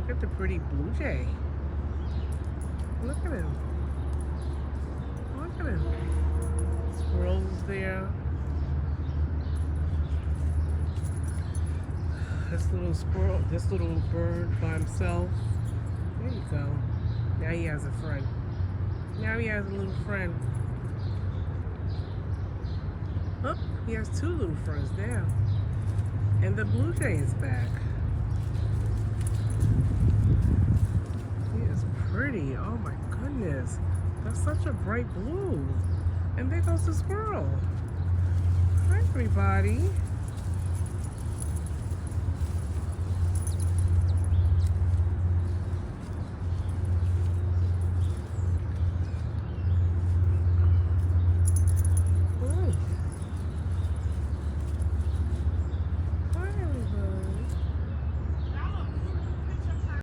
Look at the pretty blue jay. Look at him. Look at him. Squirrels there. This little squirrel, this little bird by himself. There you go. Now he has a friend. Now he has a little friend. Oh, he has two little friends now. And the blue jay is back. He is pretty. Oh my goodness. That's such a bright blue. And there goes the squirrel. Hi everybody.